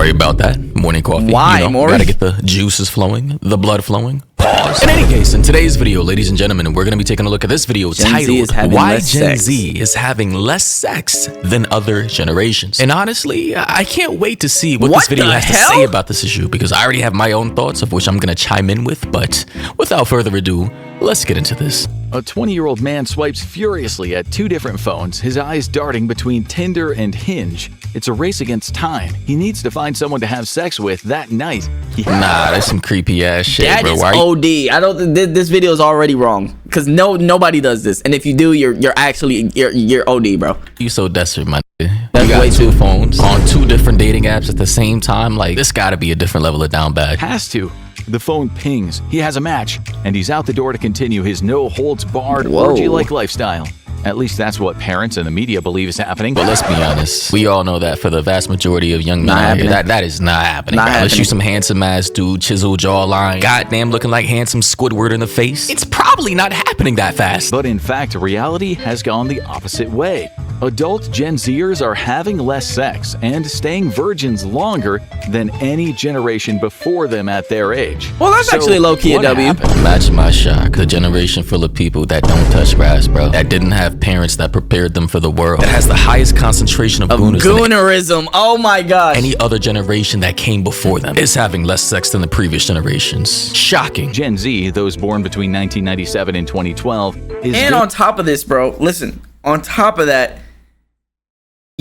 Sorry about that. Morning coffee. Why, Maury? Gotta get the juices flowing, the blood flowing. Pause. In any case, in today's video, ladies and gentlemen, we're going to be taking a look at this video titled Why Gen Z is Having Less Sex Than Other Generations. And honestly, I can't wait to see what this video has to say about this issue, because I already have my own thoughts of which I'm going to chime in with. But without further ado, let's get into this. A 20-year-old man swipes furiously at two different phones, his eyes darting between Tinder and Hinge. It's a race against time. He needs to find someone to have sex with that night. Nah, that's some creepy ass shit, that bro. Is OD. I don't. This video is already wrong because nobody does this, and if you do, you're OD, bro. You so desperate, my nigga. That's you got way two phones on two different dating apps at the same time. Like, this got to be a different level of down bad. Has to. The phone pings. He has a match, and he's out the door to continue his no-holds-barred orgy-like lifestyle. At least that's what parents and the media believe is happening. But let's be honest, we all know that for the vast majority of young men out here, that is not happening. Unless you some handsome ass dude, chiseled jawline, goddamn looking like handsome Squidward in the face, it's probably not happening that fast. But in fact, reality has gone the opposite way. Adult Gen Zers are having less sex and staying virgins longer than any generation before them at their age. Well, that's actually low-key a W. Imagine my shock. A generation full of people that don't touch grass, bro. That didn't have parents that prepared them for the world. That has the highest concentration of goonerism. Oh my gosh. Any other generation that came before them is having less sex than the previous generations. Shocking. Gen Z, those born between 1997 and 2012, is... And on top of this, bro, listen. On top of that,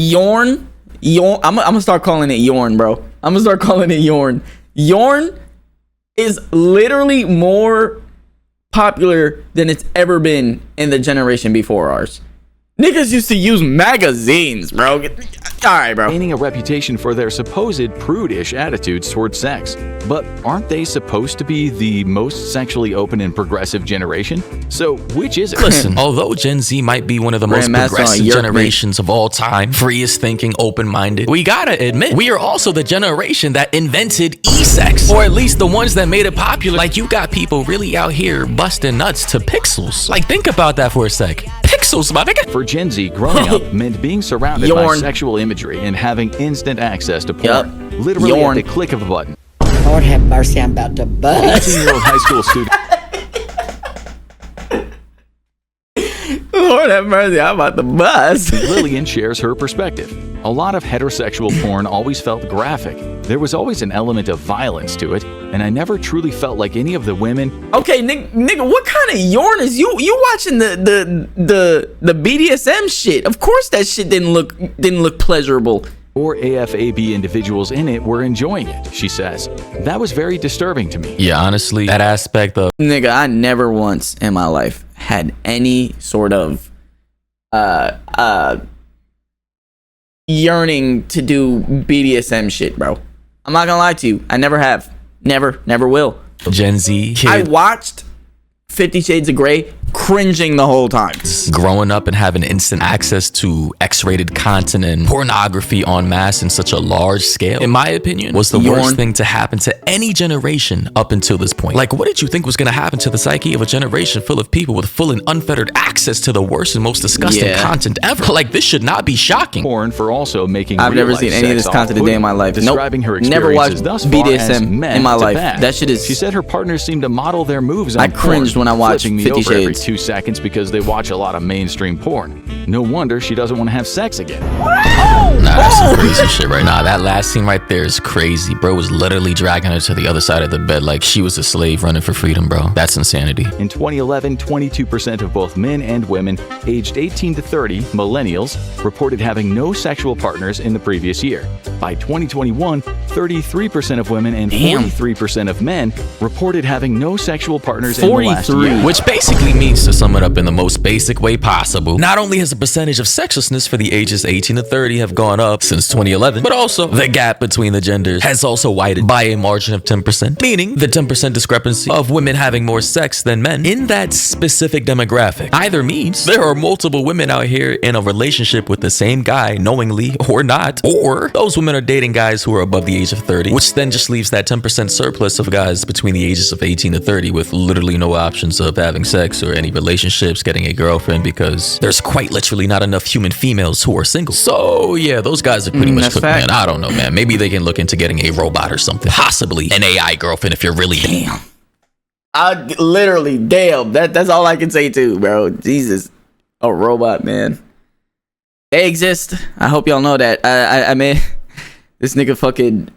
Yorn. I'm gonna start calling it Yorn, bro. I'm gonna start calling it Yorn. Yorn is literally more popular than it's ever been in the generation before ours. Niggas used to use magazines, bro. Alright, bro. Gaining a reputation for their supposed prudish attitudes towards sex. But aren't they supposed to be the most sexually open and progressive generation? So, which is it? Listen, although Gen Z might be one of the most progressive generations of all time, freest thinking, open-minded, we gotta admit, we are also the generation that invented e-sex. Or at least the ones that made it popular. Like, you got people really out here busting nuts to pixels. Like, think about that for a sec. Pixels, my nigga. For Gen Z, growing up meant being surrounded by sexual imagery and having instant access to porn. Literally at the click of a button. Lord have mercy, I'm about to bust. 18-year-old high school student. Lord have mercy, I'm about to bust. Lillian shares her perspective. A lot of heterosexual porn always felt graphic. There was always an element of violence to it, and I never truly felt like any of the women... Okay, nigga, what kind of Yorn is you watching the BDSM shit? Of course that shit didn't look pleasurable. Or AFAB individuals in it were enjoying it, she says. That was very disturbing to me. Yeah, honestly, that aspect of... Nigga, I never once in my life had any sort of yearning to do BDSM shit, bro. I'm not gonna lie to you. I never have. Never will. Gen Z kid. I watched 50 Shades of Grey, cringing the whole time. Growing up and having instant access to X-rated content and pornography en masse in such a large scale, in my opinion, was the worst thing to happen to any generation up until this point. Like, what did you think was going to happen to the psyche of a generation full of people with full and unfettered access to the worst and most disgusting content ever? Like, this should not be shocking. Porn for also making I've never seen any of this content a day in my life. Describing her never watched BDSM in my life. Bad. That shit is... She said her partners seemed to model their moves on I cringed when I watched 50 Shades. Every 2 seconds because they watch a lot of mainstream porn. No wonder she doesn't want to have sex again. Nah, that's some crazy shit right now. That last scene right there is crazy. Bro was literally dragging her to the other side of the bed like she was a slave running for freedom, bro. That's insanity. In 2011, 22% of both men and women aged 18 to 30, millennials, reported having no sexual partners in the previous year. By 2021, 33% of women and 43% of men reported having no sexual partners in the last year. Which basically means, to sum it up in the most basic way possible, not only has the percentage of sexlessness for the ages 18 to 30 have gone up since 2011, but also the gap between the genders has also widened by a margin of 10%, meaning the 10% discrepancy of women having more sex than men in that specific demographic either means there are multiple women out here in a relationship with the same guy knowingly or not, or those women women are dating guys who are above the age of 30, which then just leaves that 10% surplus of guys between the ages of 18 to 30 with literally no options of having sex or any relationships, getting a girlfriend, because there's quite literally not enough human females who are single. So yeah, those guys are pretty much cooked, man. I don't know, man. Maybe they can look into getting a robot or something. Possibly an AI girlfriend if you're really damn. That's all I can say too, bro. Jesus. A robot, man. They exist. I hope y'all know that. I mean, this nigga fucking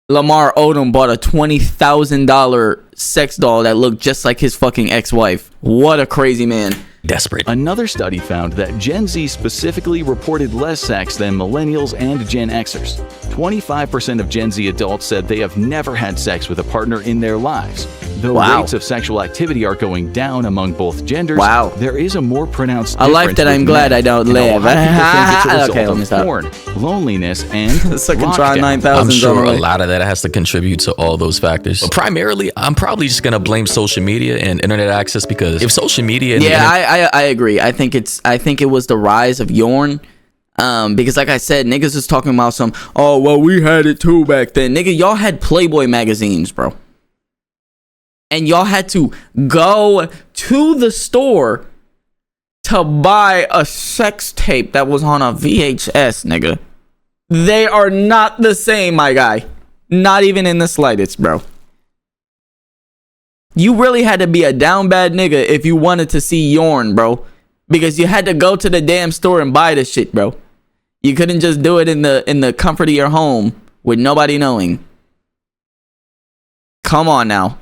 Lamar Odom bought a $20,000 sex doll that looked just like his fucking ex-wife. What a crazy man. Desperate. Another study found that Gen Z specifically reported less sex than millennials and Gen Xers. 25% of Gen Z adults said they have never had sex with a partner in their lives. Though rates of sexual activity are going down among both genders, there is a more pronounced difference. A life that I'm glad I don't live. Okay, let me stop. Porn, loneliness, and second try 9,000. I'm sure a lot of that has to contribute to all those factors. But primarily, I'm probably just gonna blame social media and internet access, because if social media, and I agree. I think it was the rise of Yorn. Because like I said, niggas is talking about we had it too back then. Nigga, y'all had Playboy magazines, bro. And y'all had to go to the store to buy a sex tape that was on a VHS, nigga. They are not the same, my guy. Not even in the slightest, bro. You really had to be a down bad nigga if you wanted to see Yorn, bro. Because you had to go to the damn store and buy the shit, bro. You couldn't just do it in the comfort of your home with nobody knowing. Come on now.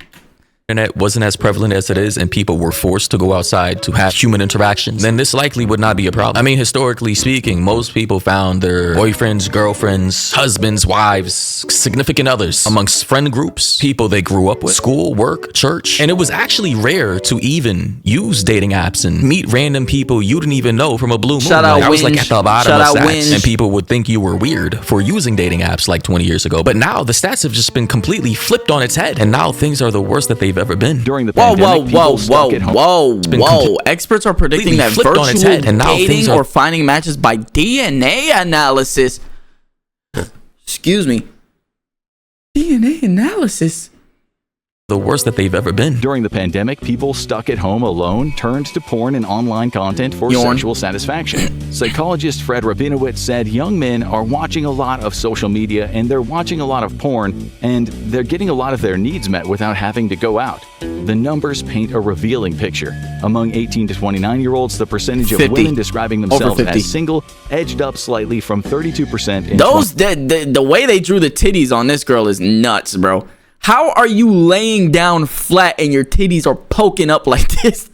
internet wasn't as prevalent as it is and people were forced to go outside to have human interactions, then this likely would not be a problem. I mean, historically speaking, most people found their boyfriends, girlfriends, husbands, wives, significant others amongst friend groups, people they grew up with, school, work, church. And it was actually rare to even use dating apps and meet random people you didn't even know from a blue moon. Shout out I was like at the bottom of stats, Winge. and people would think you were weird for using dating apps like 20 years ago. But now the stats have just been completely flipped on its head, and now things are the worst that they've ever been. During the pandemic, whoa. Experts are predicting that virtual dating or finding matches by DNA analysis. Excuse me. DNA analysis. The worst that they've ever been. During the pandemic, people stuck at home alone turned to porn and online content for sexual satisfaction. Psychologist Fred Rabinowitz said young men are watching a lot of social media and they're watching a lot of porn, and they're getting a lot of their needs met without having to go out. The numbers paint a revealing picture. Among 18 to 29-year-olds, the percentage of women describing themselves as single edged up slightly from 32% in the way they drew the titties on this girl is nuts, bro. How are you laying down flat and your titties are poking up like this?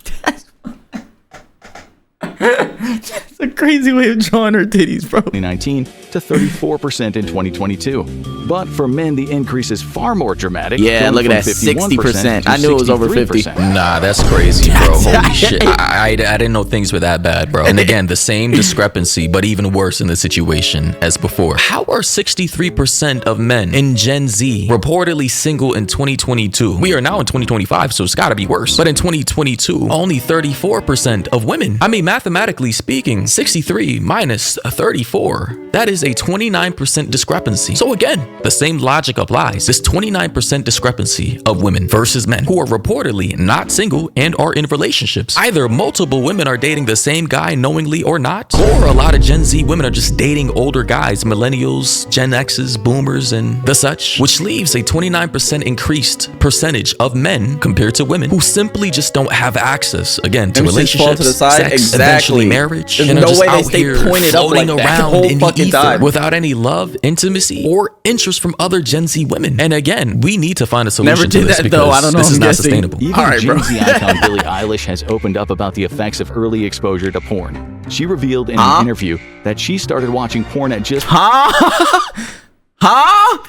That's a crazy way of drawing her titties, bro. 2019 to 34% in 2022. But for men, the increase is far more dramatic. Yeah, look at that, 60%. I knew it was over 50. Nah, that's crazy, bro. Holy shit. I didn't know things were that bad, bro. And again, the same discrepancy, but even worse in the situation as before. How are 63% of men in Gen Z reportedly single in 2022? We are now in 2025, so it's gotta be worse. But in 2022, only 34% of women. I mean, mathematically speaking, 63 minus 34, that is a 29% discrepancy. So again, the same logic applies. This 29% discrepancy of women versus men who are reportedly not single and are in relationships. Either multiple women are dating the same guy knowingly or not, or a lot of Gen Z women are just dating older guys, millennials, Gen X's, boomers, and the such, which leaves a 29% increased percentage of men compared to women who simply just don't have access, again, to relationships, sex, eventually marriage, There's and no are just way they out stay here pointed up like floating that around whole in the fucking ether time without any love, intimacy, or interest from other Gen Z women. And again, we need to find a solution to this because I don't know, this is not sustainable. Even Gen Z icon Billie Eilish has opened up about the effects of early exposure to porn. She revealed in an interview that she started watching porn at just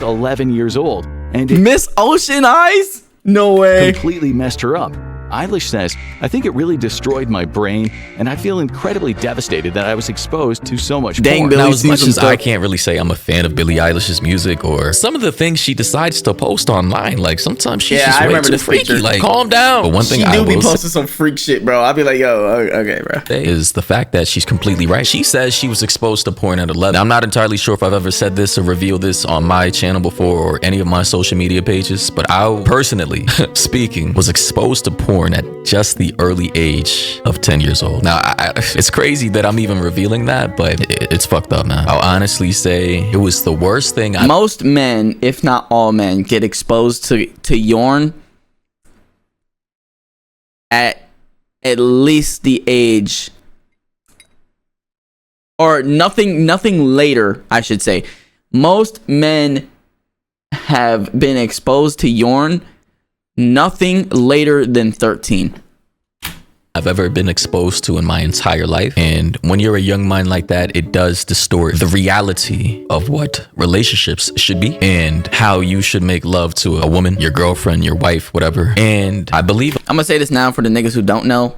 11 years old, and Miss Ocean Eyes? No way. completely messed her up. Eilish says, "I think it really destroyed my brain, and I feel incredibly devastated that I was exposed to so much porn." Now, as much as I can't really say I'm a fan of Billie Eilish's music or some of the things she decides to post online, like sometimes she's just way too freaky. Like, calm down. But one thing I will be posting some freak shit, bro. I'll be like, yo, okay, bro. Is the fact that she's completely right. She says she was exposed to porn at 11. Now, I'm not entirely sure if I've ever said this or revealed this on my channel before or any of my social media pages, but I personally, speaking, was exposed to porn at just the early age of 10 years old. Now, it's crazy that I'm even revealing that, but it's fucked up, man. I'll honestly say it was the worst thing. Most men, if not all men, get exposed to porn at least the age, or nothing later, I should say. Most men have been exposed to porn nothing later than 13. I've ever been exposed to in my entire life. And when you're a young mind like that, it does distort the reality of what relationships should be and how you should make love to a woman, your girlfriend, your wife, whatever. And I believe I'm gonna say this now for the niggas who don't know.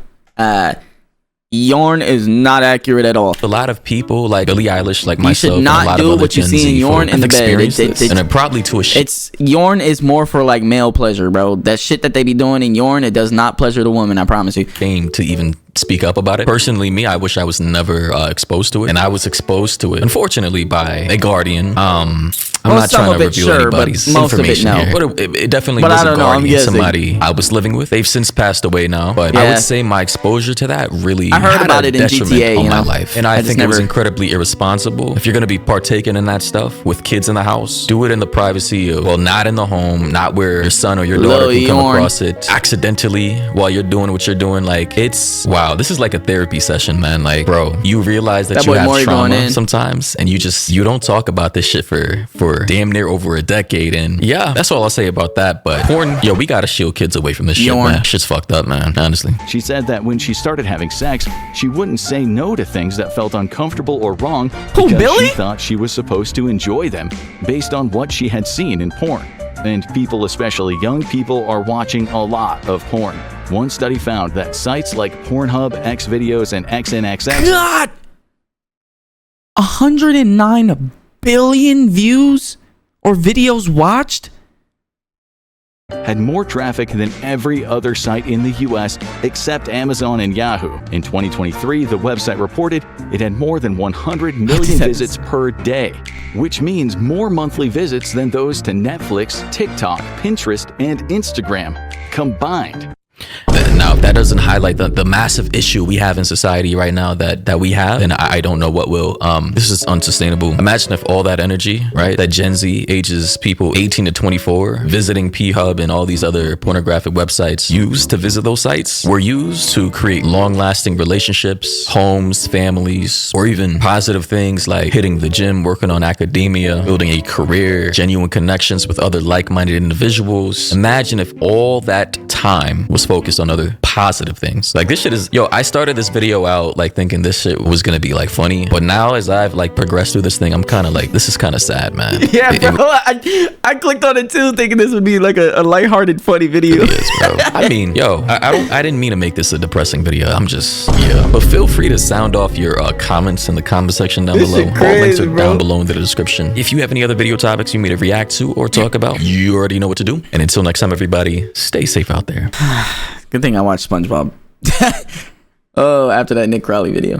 Porn is not accurate at all. A lot of people like Billie Eilish, like myself, should not and a lot do of other what you Gen see Z in porn folk in the bed. and it probably to a shit. It's porn is more for like male pleasure, bro. That shit that they be doing in porn, it does not pleasure the woman. I promise you. Shame to even speak up about it. Personally, me, I wish I was never exposed to it, and I was exposed to it, unfortunately, by a guardian. I'm not trying to reveal anybody's information here, but it definitely was a guardian, somebody I was living with. They've since passed away now, but I would say my exposure to that really heard about it in GTA on my life, and I think it was incredibly irresponsible. If you're gonna be partaking in that stuff with kids in the house, do it in the privacy of, well, not in the home, not where your son or your daughter can come across it accidentally while you're doing what you're doing. Like, it's wow, this is like a therapy session, man. Like, bro, you realize that you have trauma sometimes, and you don't talk about this shit for damn near over a decade. And yeah, that's all I'll say about that. But porn, yo, we gotta shield kids away from this shit, man. Shit's fucked up, man, honestly. She said that when she started having sex, she wouldn't say no to things that felt uncomfortable or wrong because she thought she was supposed to enjoy them based on what she had seen in porn. And people, especially young people, are watching a lot of porn. One study found that sites like Pornhub, Xvideos, and XNXX... God! 109 billion views or videos watched? Had more traffic than every other site in the US except Amazon and Yahoo. In 2023, the website reported it had more than 100 million visits per day, which means more monthly visits than those to Netflix, TikTok, Pinterest, and Instagram combined. Now, if that doesn't highlight the massive issue we have in society right now that we have, and I don't know what will. This is unsustainable. Imagine if all that energy, right, that Gen Z ages people 18 to 24 visiting P-Hub and all these other pornographic websites used to visit those sites were used to create long-lasting relationships, homes, families, or even positive things like hitting the gym, working on academia, building a career, genuine connections with other like-minded individuals. Imagine if all that time was focused on other positive things. Like, this shit is, yo, I started this video out like thinking this shit was gonna be like funny, but now as I've like progressed through this thing, I'm kind of like, this is kind of sad, man. Yeah, bro, I clicked on it too thinking this would be like a lighthearted funny video. It is, bro. I mean, yo, I didn't mean to make this a depressing video. I'm just, yeah, but feel free to sound off your comments in the comment section down below. All links are down below in the description. If you have any other video topics you need to react to or talk about, you already know what to do. And until next time, everybody, stay safe out there. Good thing I watched SpongeBob. Oh, after that Nick Crowley video.